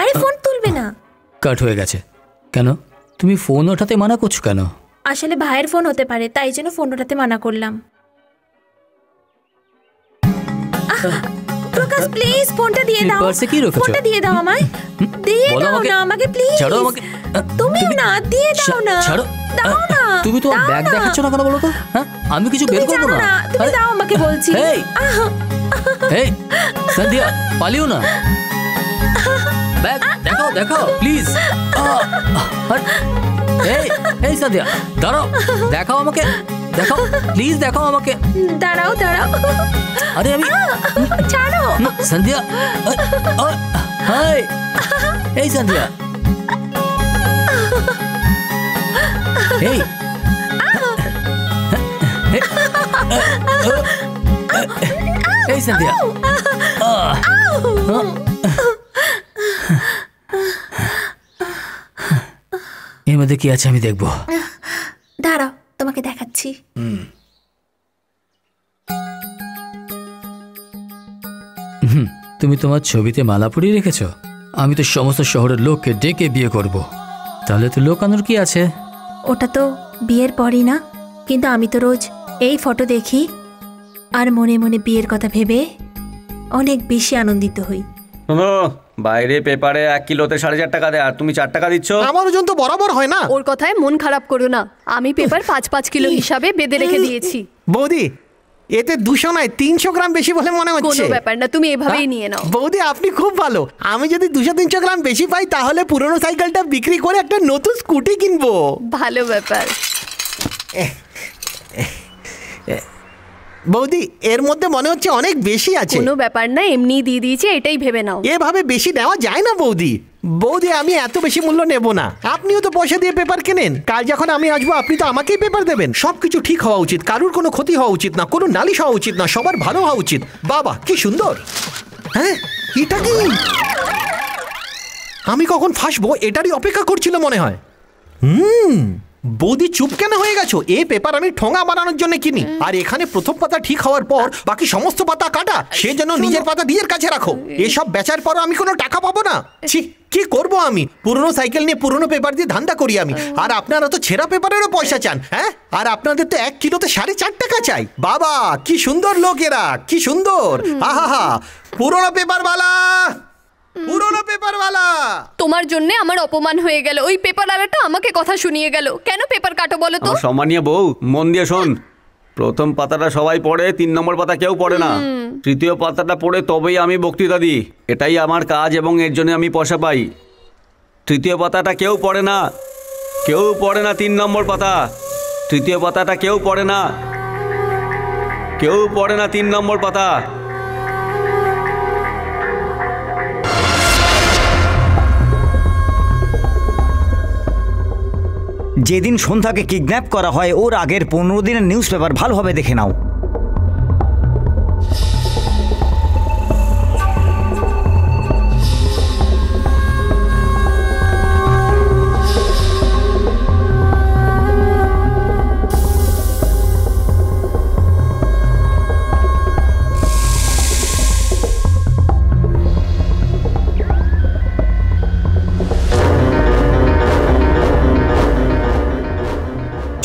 আরে ফোন তুলবে না। কাট হয়ে গেছে। কেন তুমি ফোন ওঠাতে মানা করছো কেন? আসলে ভাইয়ের ফোন হতে পারে, তাই জন্য ফোন ওঠাতে মানা করলাম। প্রকাশ প্লিজ ফোনটা দিয়ে দাও। পার্সে কি রেখেছো? ফোনটা দিয়ে দাও আমায়। দিয়ে দাও না আমাকে প্লিজ। ছাড়ো আমাকে। তুমি না দিয়ে দাও না। ছাড়ো। দাও না। তুমি তো ব্যাগ দেখাচ্ছ না কেন বলো তো? হ্যাঁ আমি কিছু বের করব না। তুমি দাও আমাকে বলছি। এই এই সন্ধ্যা পালিও না। ব্যাগ দেখাও দেখাও প্লিজ। এই এই সন্ধ্যা দাঁড়াও, দেখাও আমাকে, দেখাও প্লিজ, দেখাও আমাকে। দাঁড়াও দাঁড়াও। আরে আমি ছাড়ো সন্ধ্যা। হাই এই সন্ধ্যা। এই এই সন্ধ্যা। এর মধ্যে কি আছে আমি দেখবো। দাঁড়াও তোমাকে দেখাচ্ছি। তুমি তোমার ছবিতে মালা পরিয়ে রেখেছো। আমি তো সমস্ত শহরের লোককে ডেকে বিয়ে করব। তাহলে তো লোকানোর কি আছে? ওটা তো বিয়ের পরই না, কিন্তু আমি তো রোজ এই ফটো দেখি আর মনে মনে বিয়ের কথা ভেবে অনেক বেশি আনন্দিত হই। বাইরে পেপারে 1 কিলোতে 4.5 টাকা দেয়, আর তুমি 4 টাকা দিচ্ছ। আমার ওজন তো বরাবর হয় না। ওর কথায় মন খারাপ করো না, আমি পেপার 5-5 কিলো হিসাবে বেঁধে রেখে দিয়েছি। বৌদি এতে 200 নয় 300 গ্রাম বেশি বলে মনে হচ্ছে। কোনো ব্যাপার না, তুমি এভাবেই নিয়ে নাও। বৌদি আপনি খুব ভালো। আমি যদি 200-300 গ্রাম বেশি পাই তাহলে পুরনো সাইকেলটা বিক্রি করে একটা নতুন স্কুটি কিনবো। ভালো ব্যাপার। বৌদি এর মধ্যে মনে হচ্ছে অনেক বেশি আছে। কোনো ব্যাপার না, এমনি দিয়ে দিয়েছি, এটাই ভেবে নাও। এভাবে বেশি নেওয়া যায় না বৌদি। বৌদি আমি এত বেশি মূল্য নেব না। আপনিও তো পয়সা দিয়ে পেপার কেনেন। কাল যখন আমি আসবো আপনি তো আমাকেই পেপার দেবেন। সবকিছু ঠিক হওয়া উচিত, কারুর কোনো ক্ষতি হওয়া উচিত না, কোনো নালিশ হওয়া উচিত না, সবার ভালো হওয়া উচিত। বাবা কি সুন্দর। হ্যাঁ এটা কি? আমি কখন ফাঁসবো এটারই অপেক্ষা করছিল মনে হয়। বৌদি চুপ কেন হয়ে গেছো? এই পেপার আমি ঠোঙা বানানোর জন্য কিনি, আর এখানে প্রথম পাতা ঠিক হওয়ার পর বাকি সমস্ত পাতা কাটা। সেজন্য নিজের পাতা নিজের কাছে রাখো। এসব বেচার পরও আমি কোনো টাকা পাবো না। ছি, কি করব আমি? পুরনো সাইকেল নিয়ে পুরনো পেপার দিয়ে ধান্দা করি আমি, আর আপনারা তো ছেঁড়া পেপারেরও পয়সা চান। হ্যাঁ, আর আপনাদের তো 1 কিলোতে 4.5 টাকা চাই। বাবা কি সুন্দর লোক এরা, কি সুন্দর। আহা, পুরনো পেপারওয়ালা, পুরনো পেপারওয়ালা। তোমার জন্য আমার অপমান হয়ে গেল। ওই পেপারওয়ালাটা আমাকে কথা শুনিয়ে গেল। কেন পেপার কাটো বলো তো? সম্মানীয় বউ, মন দিয়ে শোন। প্রথম পাতাটা সবাই পড়ে, 3 নম্বর পাতা কেউ পড়ে না। তৃতীয় পাতাটা পড়ে তবেই আমি বক্তৃতা দিই। এটাই আমার কাজ এবং এর জন্য আমি পয়সা পাই। তৃতীয় পাতাটা কেউ পড়ে না, কেউ পড়ে না। 3 নম্বর পাতা, তৃতীয় পাতাটা কেউ পড়ে না, কেউ পড়ে না 3 নম্বর পাতা। যেদিন সন্ধ্যাকে কিডন্যাপ করা হয় ওর আগের 15 দিনের নিউজ পেপার ভালোভাবে দেখে নাও।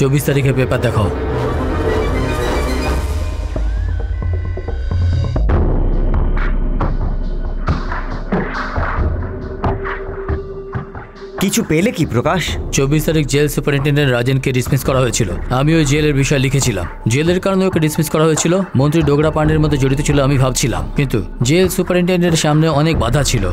चौबीस तारीखे पेपर देखाओ। কিছু পেলে কি প্রকাশ? 24 তারিখ জেল সুপারিনটেন্ডেন্ট রাজনকে ডিসমিস করা হয়েছিল। আমি ওই জেলের বিষয় লিখেছিলাম। জেলের কারণে ওকে ডিসমিস করা হয়েছিল। মন্ত্রী ডোগরা পান্ডের মধ্যে জড়িত ছিল আমি ভাবছিলাম, কিন্তু জেল সুপারিনটেন্ডেন্টের সামনে অনেক বাধা ছিল।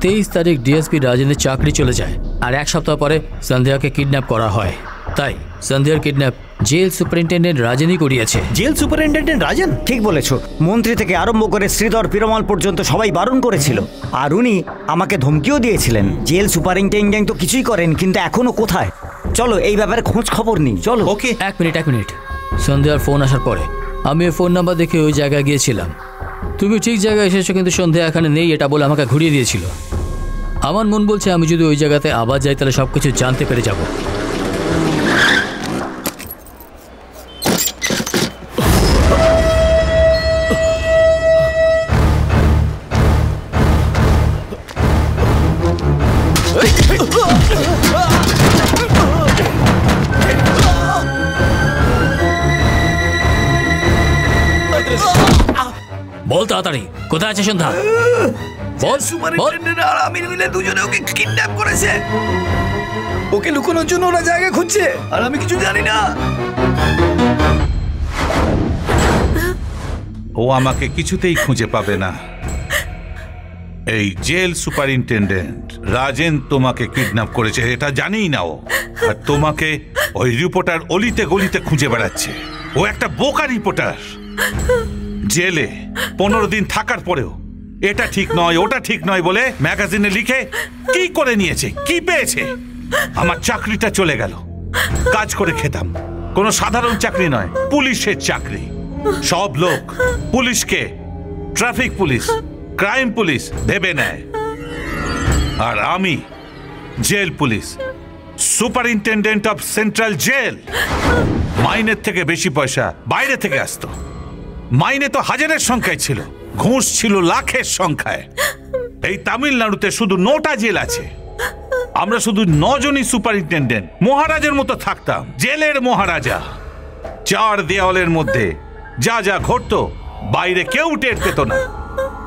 23 তারিখ ডিএসপি রাজনের চাকরি চলে যায়, আর 1 সপ্তাহ পরে সন্ধ্যাকে কিডন্যাপ করা হয়। তাই সন্ধ্যার কিডন্যাপ জেল সুপারিনটেন্ডেন্ট রাজনই করিয়েছে। জেল সুপারিনটেন্ডেন্ট রাজন? ঠিক বলেছো। মন্ত্রী থেকে আরম্ভ করে শ্রীধর পিরমাল পর্যন্ত সবাই বারণ করেছিল, আর উনি আমাকে ধমকিও দিয়েছিলেন। জেল সুপারিনটেন্ডেন্ট তো কিছুই করেন, কিন্তু এখনো কোথায়? চলো এই ব্যাপারে খোঁজ খবর নিই। চলো। ওকে। এক মিনিট। সন্ধ্যার ফোন আসার পরে আমি ওই ফোন নাম্বার দেখে ওই জায়গায় গিয়েছিলাম। তুমি ঠিক জায়গায় এসেছো, কিন্তু সন্ধ্যা এখানে নেই এটা বলে আমাকে ঘুরিয়ে দিয়েছিল। আমার মন বলছে আমি যদি ওই জায়গাতে আবার যাই তাহলে সবকিছু জানতে পেরে যাব। বল তাড়াতাড়ি, কোথায় আছে সন্ধ্যা? বল। সুপারিনটেন্ডেন্ট আর আমির মিলে দুজনে ওকে কিডন্যাপ করেছে। ওকে লুকানোর জন্য ওরা জায়গা খুঁজছে, আর আমি কিছু জানি না। ও আমাকে কিছুতেই খুঁজে পাবে না। এই জেল সুপারিনটেন্ডেন্ট রাজেন তোমাকে কিডন্যাপ করেছে, এটা জানিই না ও। আর তোমাকে ওই রিপোর্টার অলিতে গলিতে খুঁজে বেড়াচ্ছে। ও একটা বোকা রিপোর্টার। জেলে 15 দিন থাকার পরেও এটা ঠিক নয় ওটা ঠিক নয় বলে ম্যাগাজিনে লিখে কি করে নিয়েছে, কি পেয়েছে। আমার চাকরিটা চলে গেল। কাজ করে খেতাম, কোনো সাধারণ চাকরি নয়, পুলিশের চাকরি। সব লোক পুলিশকে ট্রাফিক পুলিশ, ক্রাইম পুলিশ ভেবে নেয়, আর আমি jail police, superintendent of central jail. মাইনের থেকে বেশি পয়সা বাইরে থেকে আসতো। মাইনে তো হাজারের সংখ্যায় ছিল, ঘুষ ছিল লাখের সংখ্যায়। এই তামিলনাড়ুতে শুধু 9টা জেল আছে। আমরা শুধু 9 জনই সুপারিনটেন্ডেন্ট মহারাজের মতো থাকতাম, জেলের মহারাজা। 4 দেওয়ালের মধ্যে যা যা ঘটতো বাইরে কেউ টের পেত না,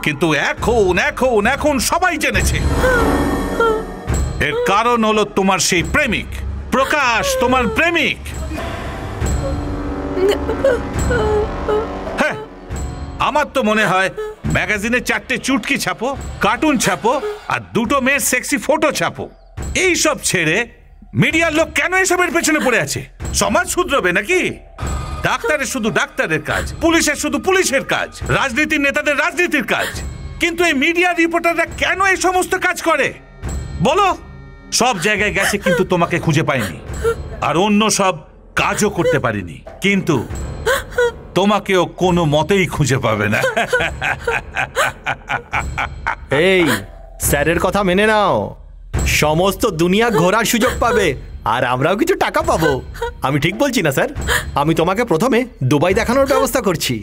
কিন্তু এখন এখন এখন সবাই জেনেছে। এর কারণ হলো তোমার সেই প্রেমিক প্রকাশ, তোমার প্রেমিক। হ্যাঁ, আমার তো মনে হয় ম্যাগাজিনে 4টে চুটকি ছাপো, কার্টুন ছাপো, আর 2টো মেয়ের সেক্সি ফটো ছাপো। এই সব ছেড়ে মিডিয়ার লোক কেন এসবের পেছনে পড়ে আছে? সমাজ শুধরবে নাকি? ডাক্তারের শুধু ডাক্তারের কাজ, পুলিশের শুধু পুলিশের কাজ, রাজনীতির নেতাদের রাজনীতির কাজ। কিন্তু এই মিডিয়া রিপোর্টাররা কেন এই সমস্ত কাজ করে বলো? সব জায়গায় গেছে কিন্তু তোমাকে খুঁজে পায়নি, আর অন্য সব কাজও করতে পারিনি, কিন্তু তোমাকেও কোনো মতেই খুঁজে পাবে না। এই স্যারের কথা মেনে নাও, সমস্ত দুনিয়া ঘোরার সুযোগ পাবে, আর আমরাও কিছু টাকা পাবো। আমি ঠিক বলছি না স্যার? আমি তোমাকে প্রথমে দুবাই দেখানোর ব্যবস্থা করছি।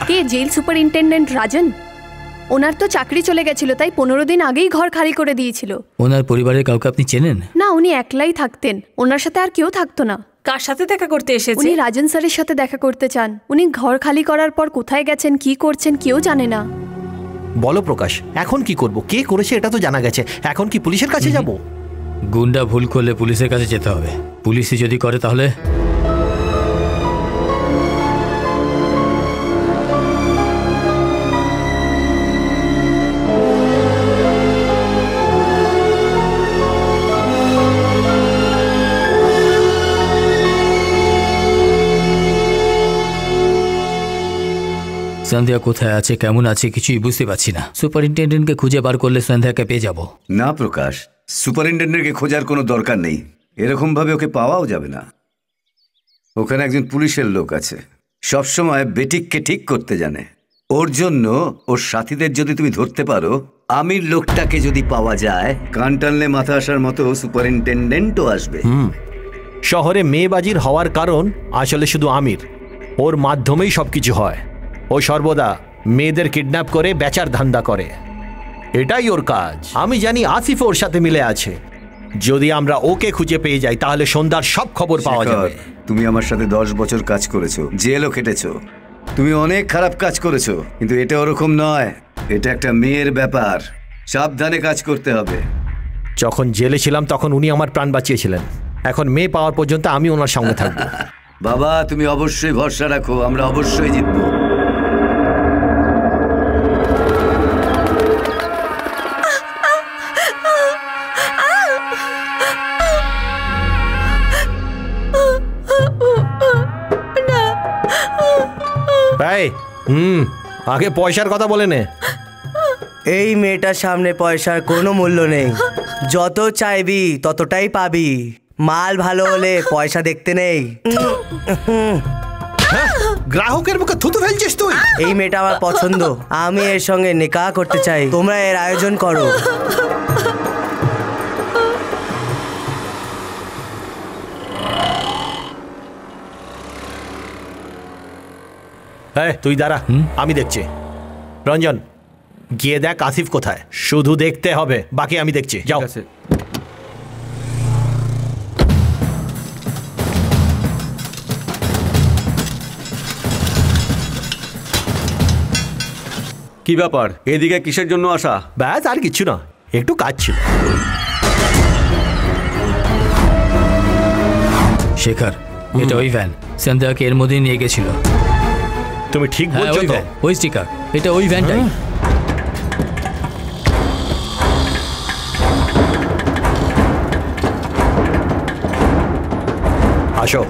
কে জেল সুপারিনটেন্ডেন্ট রাজন? ওনার তো চাকরি চলে গেছিল, তাই 15 দিন আগেই ঘর খালি করে দিয়েছিল। ওনার পরিবারের কাউকে আপনি চেনেন? না, উনি একলাই থাকতেন, ওনার সাথে আর কেউ থাকতো না। কার সাথে দেখা করতে এসেছে? উনি রাজন স্যারের সাথে দেখা করতে চান। উনি ঘর খালি করার পর কোথায় গেছেন, কি করছেন কেউ জানে না। বলো প্রকাশ, এখন কি করব? কে করেছে এটা তো জানা গেছে, এখন কি পুলিশের কাছে যাব? গুন্ডা ভুল করলে পুলিশের কাছে যেতে হবে। পুলিশই যদি করে তাহলে সন্ধ্যা কোথায় আছে, কেমন আছে কিছুই বুঝতে পারছি না। সুপারিনটেন্ডেন্টকে খুঁজে বার করলে সন্ধ্যাকে পেয়ে যাব। না প্রকাশ, সুপারিনটেন্ডেন্টকে খোঁজার কোনো দরকার নেই। এরকম ভাবে ওকে পাওয়াও যাবে না। ওখানে একজন পুলিশের লোক আছে, সবসময় বেটিককে ঠিক করতে জানে। ওর জন্য ওর সাথীদের যদি তুমি ধরতে পারো, আমির লোকটাকে যদি পাওয়া যায়, কান টানলে মাথা আসার মতো সুপারিনটেন্ডেন্টও আসবে। শহরে মেয়েবাজির হওয়ার কারণ আসলে শুধু আমির। ওর মাধ্যমেই সবকিছু হয়। ও সর্বদা মেয়েদের কিডন্যাপ করে বেচার ধান্দা করে, এটাই ওর কাজ। আমি জানি আসিফ ওর সাথে মিলে আছে। যদি আমরা ওকে খুঁজে পেয়ে যাই তাহলে সন্ধ্যার সব খবর পাওয়া যাবে। তুমি আমার সাথে 10 বছর কাজ করেছো, জেলও কেটেছো, তুমি অনেক খারাপ কাজ করেছো, কিন্তু এটা ওরকম নয়। এটা একটা মেয়ের ব্যাপার, সাবধানে কাজ করতে হবে। যখন জেলে ছিলাম তখন উনি আমার প্রাণ বাঁচিয়েছিলেন। এখন মেয়ে পাওয়ার পর্যন্ত আমি ওনার সঙ্গে থাকবো। বাবা, তুমি অবশ্যই ভরসা রাখো, আমরা অবশ্যই জিতবো। আগে পয়সার কথা বলে নে। এই মেয়েটার সামনে পয়সার কোনো মূল্য নেই। যত চাইবি ততটাই পাবি। মাল ভালো হলে পয়সা দেখতে নেই। গ্রাহকের মুখে থুতু ফেলছিস তুই? এই মেয়েটা আমার পছন্দ, আমি এর সঙ্গে নিকাহ করতে চাই। তোমরা এর আয়োজন করো। তুই দাঁড়া, আমি দেখছি। রঞ্জন, গিয়ে দেখ আসিফ কোথায়। শুধু দেখতে হবে, বাকি আমি দেখছি। যাও। কি ব্যাপার, এদিকে কিসের জন্য আসা? ব্যাস আর কিছু না, একটু কাজ ছিল। শেখর, এটা ওই ভ্যান। সন্ধ্যাকে এর মধ্যেই নিয়ে গেছিল। তুমি ঠিক হ্যাঁ, বলছো ওই তো? ভ্যান, ওই স্টিকার, এটা ওই ভ্যানটাই। আসো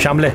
সামলে।